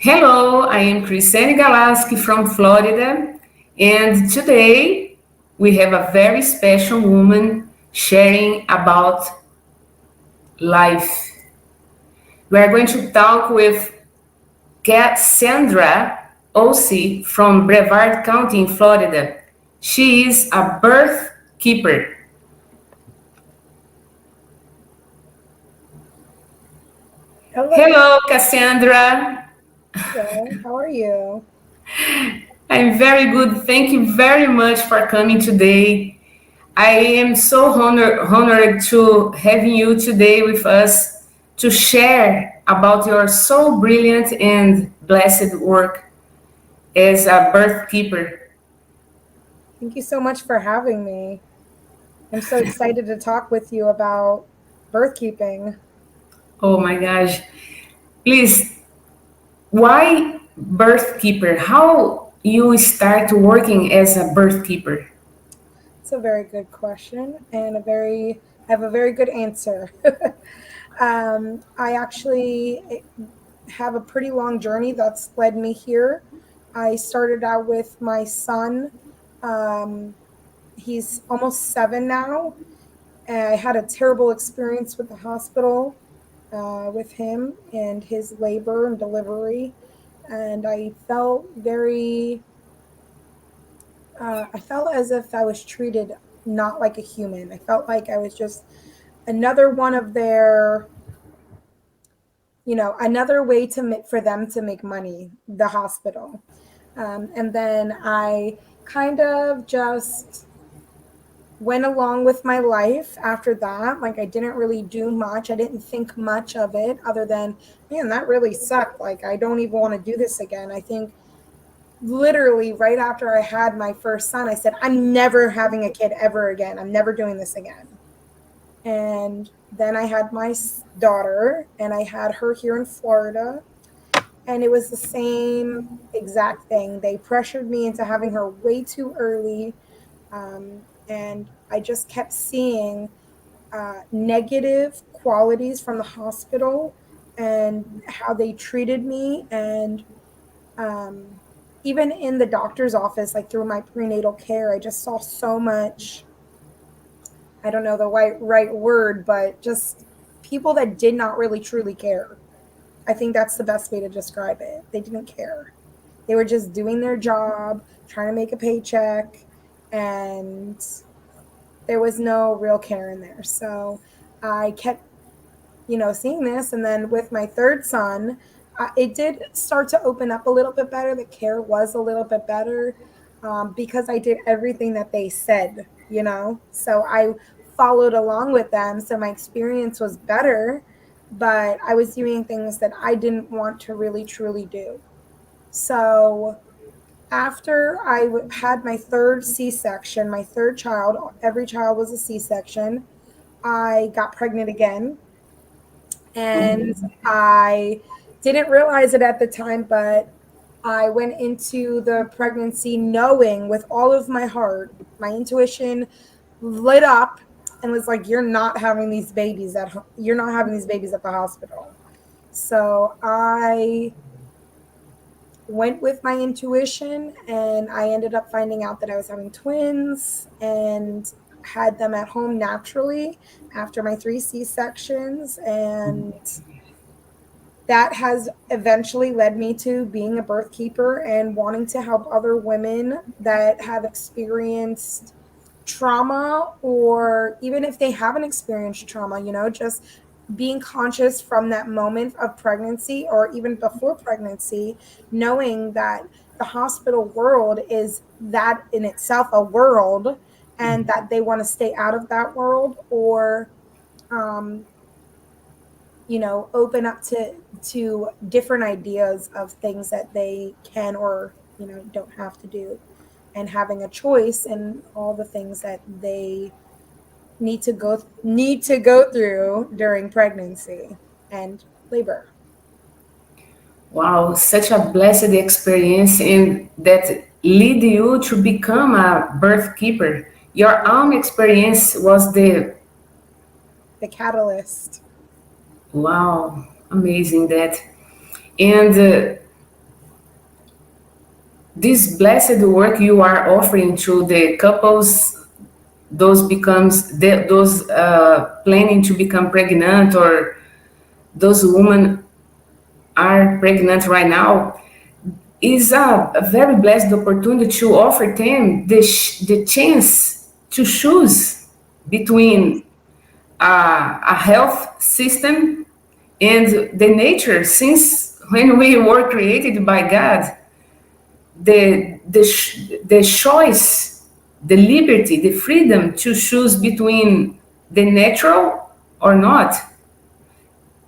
Hello, I am Christiane Galaski from Florida, and today we have a very special woman sharing about life. We are going to talk with Kasaundra Oese from Brevard County in Florida. She is a birth keeper. Hello, Hello, Cassandra. hello. How are you? I'm very good. Thank you very much for coming today. I am so honored to having you today with us to share about your so brilliant and blessed work as a birth keeper. Thank you so much for having me. I'm so excited to talk with you about birth keeping. Oh my gosh. Please, why birth keeper? How you start working as a birth keeper? It's a very good question and I have a very good answer. I actually have a pretty long journey that's led me here. I started out with my son. Um, he's almost 7 now. I had a terrible experience with the hospital with him and his labor and delivery. And I felt as if I was treated not like a human. I felt like I was just another one of their, another way for them to make money, the hospital. And then I kind of just went along with my life after that. Like I didn't really do much. I didn't think much of it other than, man, that really sucked. Like I don't even want to do this again. I think literally right after I had my first son, I said, I'm never having a kid ever again. I'm never doing this again. And then I had my daughter and I had her here in Florida. And it was the same exact thing. They pressured me into having her way too early. And I just kept seeing negative qualities from the hospital and how they treated me. And um, even in the doctor's office, like through my prenatal care, I just saw so much. I don't know the right word, but just people that did not really truly care. I think that's the best way to describe it. They didn't care. They were just doing their job, trying to make a paycheck, and there was no real care in there. So I kept, seeing this. And then with my third son, it did start to open up a little bit better. The care was a little bit better because I did everything that they said, So I followed along with them. So my experience was better, but I was doing things that I didn't want to really truly do. So after had my third C-section, my third child, every child was a C-section, I got pregnant again. And I didn't realize it at the time, but I went into the pregnancy knowing with all of my heart, my intuition lit up and was like, you're not having these babies at the hospital. So I went with my intuition and I ended up finding out that I was having twins and had them at home naturally after my 3 C-sections. And that has eventually led me to being a birth keeper and wanting to help other women that have experienced trauma, or even if they haven't experienced trauma, just being conscious from that moment of pregnancy or even before pregnancy, knowing that the hospital world is that in itself a world, and that they want to stay out of that world, or um, open up to different ideas of things that they can or don't have to do, and having a choice in all the things that they need to go through during pregnancy and labor. Wow, such a blessed experience and that lead you to become a birth keeper. Your own experience was the The catalyst. wow, amazing that. And this blessed work you are offering to the couples, those planning to become pregnant, or those women are pregnant right now, is a very blessed opportunity to offer them the chance to choose between a health system and the nature. Since when we were created by God, the choice, the liberty, the freedom to choose between the natural or not.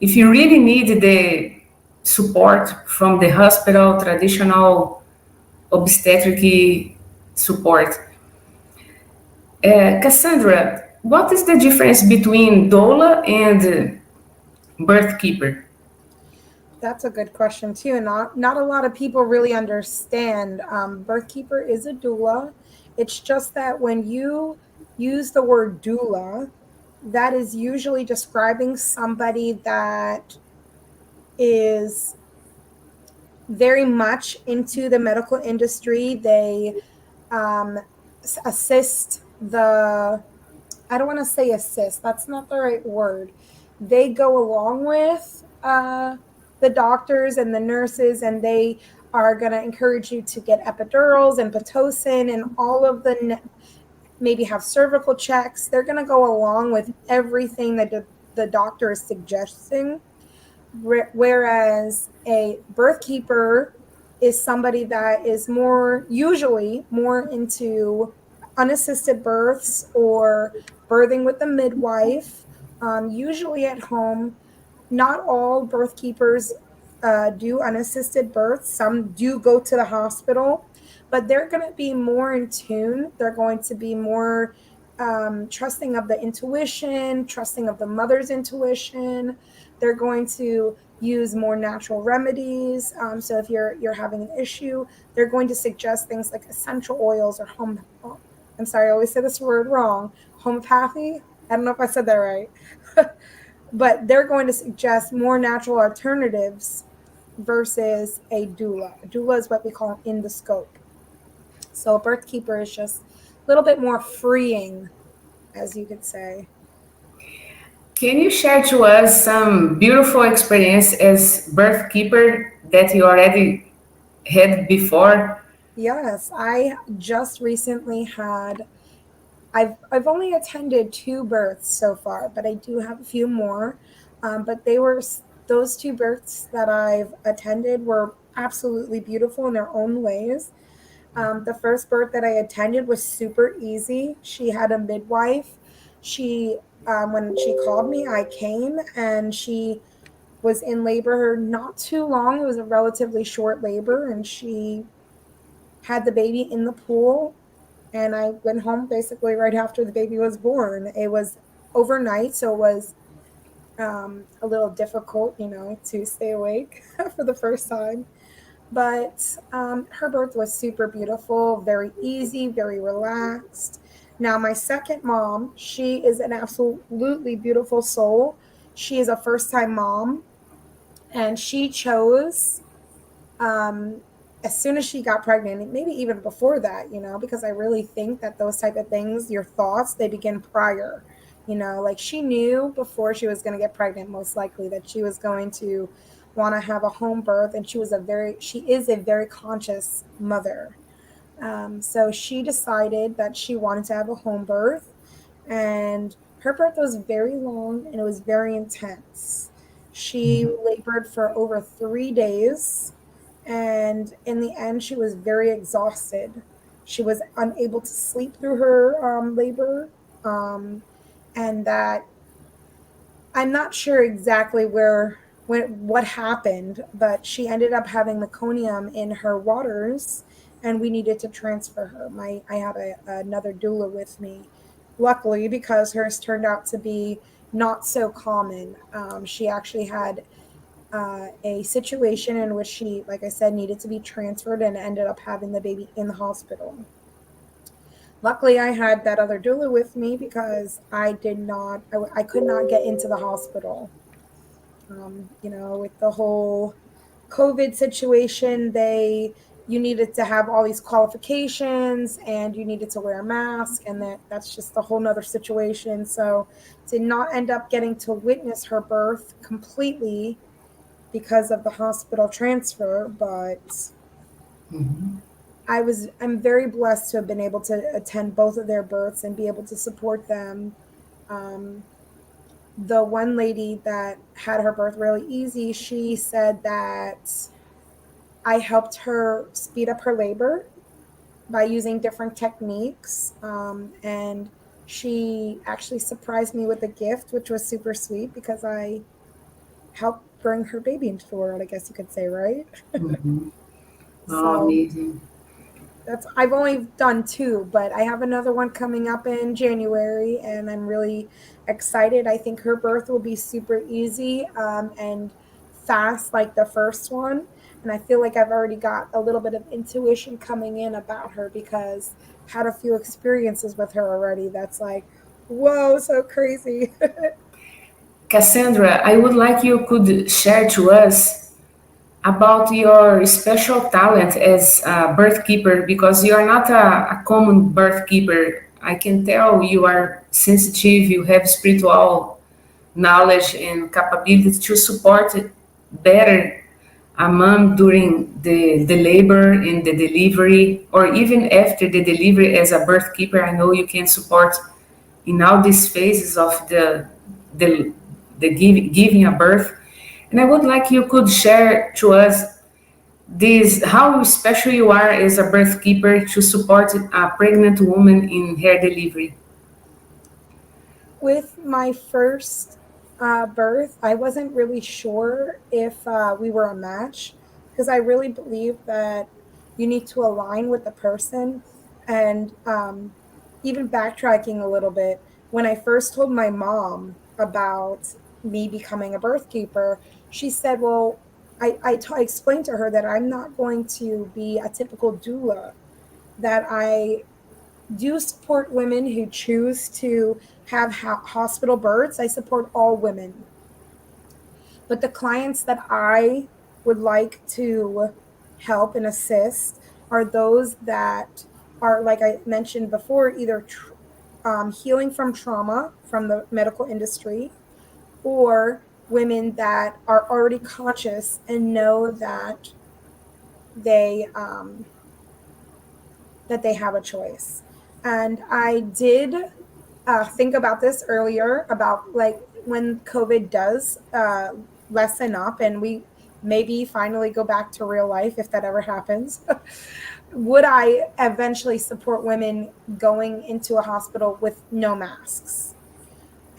If you really need the support from the hospital, traditional obstetric support. Cassandra, what is the difference between doula and birth keeper? That's a good question too, and not a lot of people really understand. Birthkeeper is a doula. It's just that when you use the word doula, that is usually describing somebody that is very much into the medical industry. They um, assist the, I don't want to say assist, that's not the right word. They go along with the doctors and the nurses, and they are going to encourage you to get epidurals and Pitocin and all of maybe have cervical checks. They're going to go along with everything that the doctor is suggesting. Whereas a birth keeper is somebody that is usually more into unassisted births or birthing with a midwife, usually at home. Not all birth keepers do unassisted births. Some do go to the hospital, but they're going to be more in tune. They're going to be more trusting of the intuition, trusting of the mother's intuition. They're going to use more natural remedies. So if you're having an issue, they're going to suggest things like essential oils or I'm sorry, I always say this word wrong. Homeopathy. I don't know if I said that right. But they're going to suggest more natural alternatives versus a doula. A doula is what we call in the scope. So a birth keeper is just a little bit more freeing, as you could say. Can you share to us some beautiful experience as birth keeper that you already had before? Yes, I just recently had. I've only attended 2 births so far, but I do have a few more. But those 2 births that I've attended were absolutely beautiful in their own ways. The first birth that I attended was super easy. She had a midwife. She When she called me, I came, and she was in labor not too long. It was a relatively short labor, and she had the baby in the pool, and I went home basically right after the baby was born. It was overnight, so it was a little difficult, to stay awake for the first time. But her birth was super beautiful, very easy, very relaxed. Now, my second mom, she is an absolutely beautiful soul. She is a first time mom, and she chose um, as soon as she got pregnant, maybe even before that, because I really think that those type of things, your thoughts, they begin prior. Like she knew before she was going to get pregnant, most likely, that she was going to want to have a home birth, and she is a very conscious mother. So she decided that she wanted to have a home birth, and her birth was very long and it was very intense. She labored for over 3 days, and in the end, she was very exhausted. She was unable to sleep through her labor, and that I'm not sure exactly what happened, but she ended up having meconium in her waters, and we needed to transfer her. I had another doula with me, luckily, because hers turned out to be not so common. She actually had a situation in which she, like I said, needed to be transferred and ended up having the baby in the hospital. Luckily, I had that other doula with me because I could not get into the hospital. With the whole COVID situation, they you needed to have all these qualifications and you needed to wear a mask, and that's just a whole nother situation. So to not end up getting to witness her birth completely because of the hospital transfer, but I'm very blessed to have been able to attend both of their births and be able to support them. Um, the one lady that had her birth really easy, she said that I helped her speed up her labor by using different techniques. And she actually surprised me with a gift, which was super sweet because I helped bring her baby into the world, I guess you could say, right? Oh, So amazing. that's I've only done two, but I have another one coming up in January, and I'm really excited. I think her birth will be super easy and fast, like the first one. And I feel like I've already got a little bit of intuition coming in about her because I've had a few experiences with her already. That's like, whoa, so crazy. Cassandra, I would like you could share to us about your special talent as a birth keeper, because you are not a common birth keeper. I can tell you are sensitive, you have spiritual knowledge and capability to support better a mom during the labor and the delivery, or even after the delivery as a birth keeper. I know you can support in all these phases of the, giving a birth. And I would like you could share to us this how special you are as a birth keeper to support a pregnant woman in her delivery. With my first birth, I wasn't really sure if we were a match because I really believe that you need to align with the person. And even backtracking a little bit, when I first told my mom about me becoming a birth keeper, she said, well, I explained to her that I'm not going to be a typical doula, that I do support women who choose to have hospital births. I support all women. But the clients that I would like to help and assist are those that are, like I mentioned before, either healing from trauma from the medical industry, or women that are already conscious and know they um, that they have a choice. And I did think about this earlier about like when COVID does lessen up and we maybe finally go back to real life, if that ever happens. Would I eventually support women going into a hospital with no masks?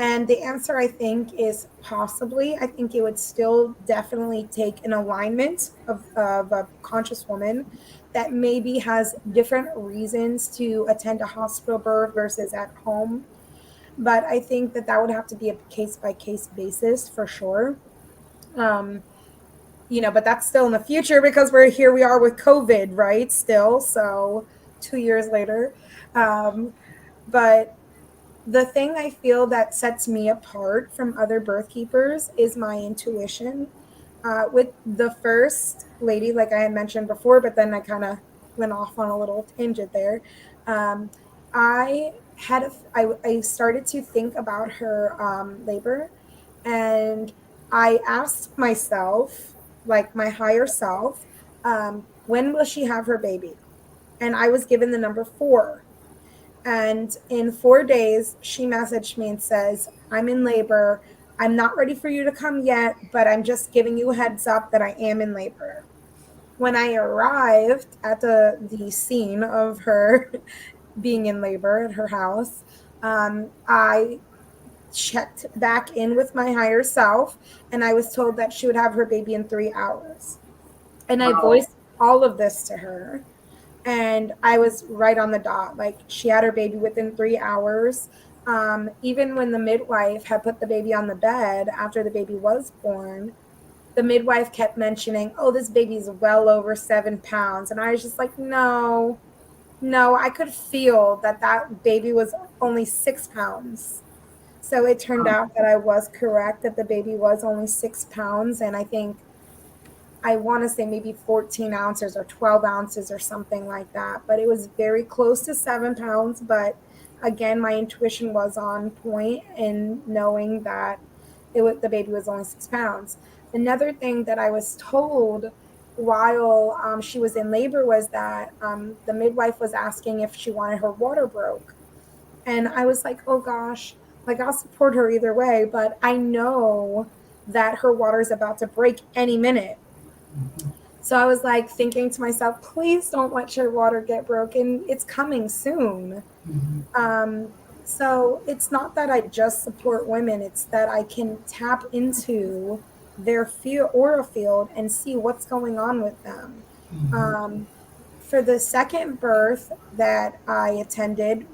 And the answer, I think, is possibly. I think it would still definitely take an alignment of a conscious woman that maybe has different reasons to attend a hospital birth versus at home. But I think that that would have to be a case by case basis for sure. Um, but that's still in the future because we are with COVID, right? Still, so 2 years later. Um, but the thing I feel that sets me apart from other birth keepers is my intuition. With the first lady, like I had mentioned before, but then I kind of went off on a little tangent there. Um, I I started to think about her labor, and I asked myself, like my higher self, when will she have her baby? And I was given the number 4. And in 4 days, she messaged me and says, I'm in labor. I'm not ready for you to come yet, but I'm just giving you a heads up that I am in labor. When I arrived at the scene of her being in labor at her house, I checked back in with my higher self, and I was told that she would have her baby in 3 hours. And I Wow. voiced all of this to her, and I was right on the dot. Like she had her baby within 3 hours. Even when the midwife had put the baby on the bed after the baby was born, the midwife kept mentioning, "Oh, this baby's well over 7 pounds," and I was just like, "No, no." I could feel that that baby was only 6 pounds. So it turned out that I was correct, that the baby was only 6 pounds, and I think I want to say maybe 14 ounces or 12 ounces or something like that. But it was very close to 7 pounds. But again, my intuition was on point in knowing that the baby was only 6 pounds. Another thing that I was told while she was in labor was that the midwife was asking if she wanted her water broke. And I was like, oh gosh, like I'll support her either way, but I know that her water is about to break any minute. So I was like thinking to myself, please don't let your water get broken. It's coming soon. Um, so it's not that I just support women, it's that I can tap into their aura field and see what's going on with them. Um, for the second birth that I attended,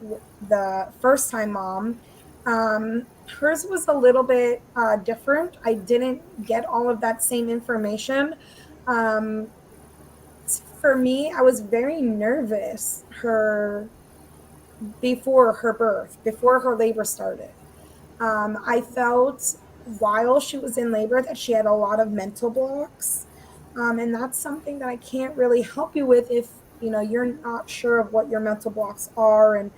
the first time mom, hers was a little bit different. I didn't get all of that same information. Um, for me, I was very nervous before her birth, before her labor started. I felt while she was in labor that she had a lot of mental blocks. And that's something that I can't really help you with if you're not sure of what your mental blocks are and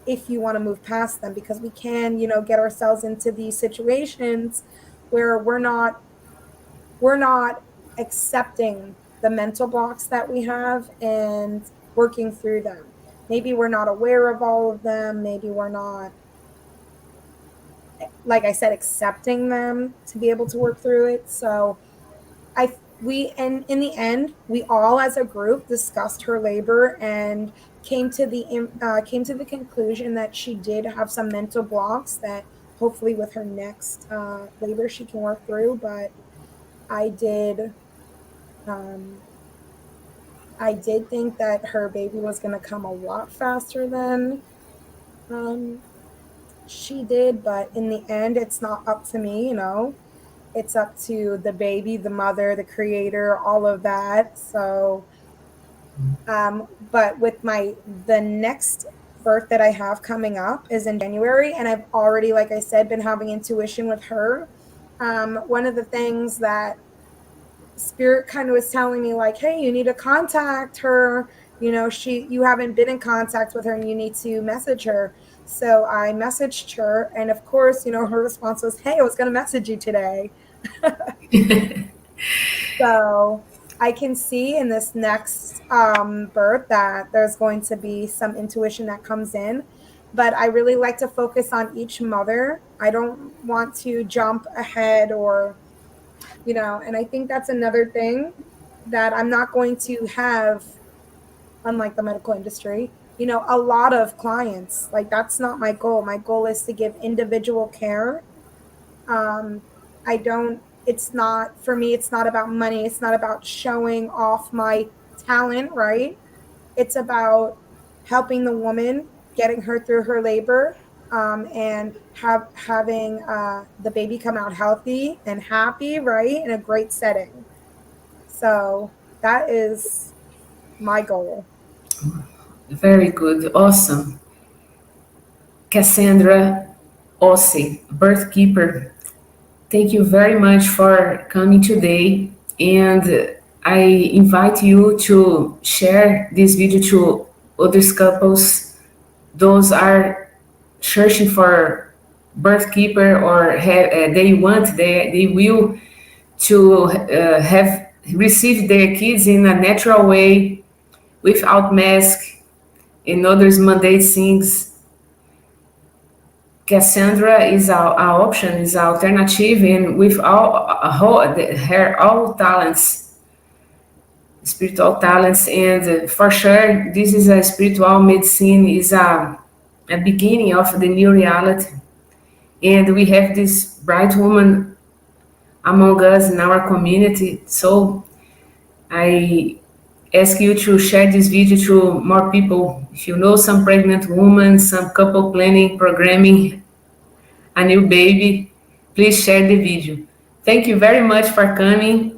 if you want to move past them, because we can get ourselves into these situations where we're not accepting the mental blocks that we have and working through them. Maybe we're not aware of all of them. Maybe we're not, like I said, accepting them to be able to work through it. So and in the end, we all as a group discussed her labor and came to the conclusion that she did have some mental blocks that hopefully with her next labor she can work through. But I did um, I did think that her baby was going to come a lot faster than um, she did, but in the end, it's not up to me, It's up to the baby, the mother, the creator, all of that. So, but with the next birth that I have coming up is in January, and I've already, like I said, been having intuition with her. One of the things that Spirit kind of was telling me, like, hey, you need to contact her. You haven't been in contact with her and you need to message her. So I messaged her, and of course, her response was, hey, I was going to message you today. So I can see in this next birth that there's going to be some intuition that comes in, but I really like to focus on each mother. I don't want to jump ahead and I think that's another thing that I'm not going to have, unlike the medical industry, a lot of clients. Like, that's not my goal. My goal is to give individual care. Um, it's not, for me, it's not about money. It's not about showing off my talent, right? It's about helping the woman, getting her through her labor, and having the baby come out healthy and happy, right? In a great setting. So that is my goal. Very good. Awesome. Cassandra Oese, birth keeper. Thank you very much for coming today. And I invite you to share this video to other couples. Those are searching for birth keeper or they will to have received their kids in a natural way without mask and others mandate things. Cassandra is our option, is our alternative, and with her all talents, spiritual talents, and for sure, this is a spiritual medicine, is a beginning of the new reality. And we have this bright woman among us in our community. So I ask you to share this video to more people. If you know some pregnant woman, some couple planning, programming a new baby, please share the video. Thank you very much for coming.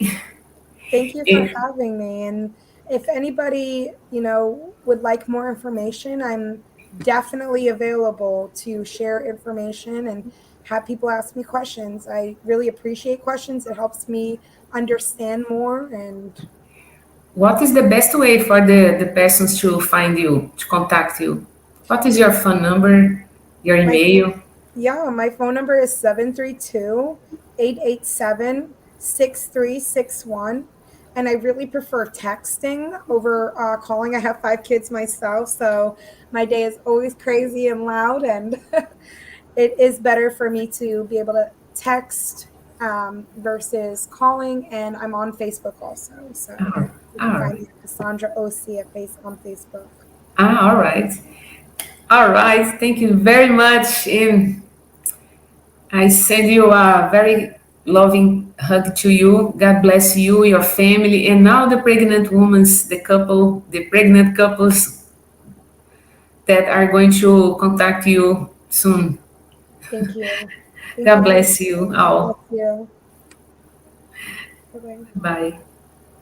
Thank you for having me. And if anybody, would like more information, I'm definitely available to share information and have people ask me questions. I really appreciate questions. It helps me understand more. And What is the best way for the persons to find you, to contact you? What is your phone number, your my email? yeah, my phone number is 732-887-6361. And I really prefer texting over calling. I have 5 kids myself, so my day is always crazy and loud, and it is better for me to be able to text versus calling. And I'm on Facebook also, so Oh, you can all find me at Kasaundra Oese on Facebook. all right. All right. Thank you very much. And I send you a very loving hug to you. God bless you, your family, and now the pregnant women, the pregnant couples that are going to contact you soon. Thank you. Thank God you for bless you listening. God bless all. you. Bye bye. Bye.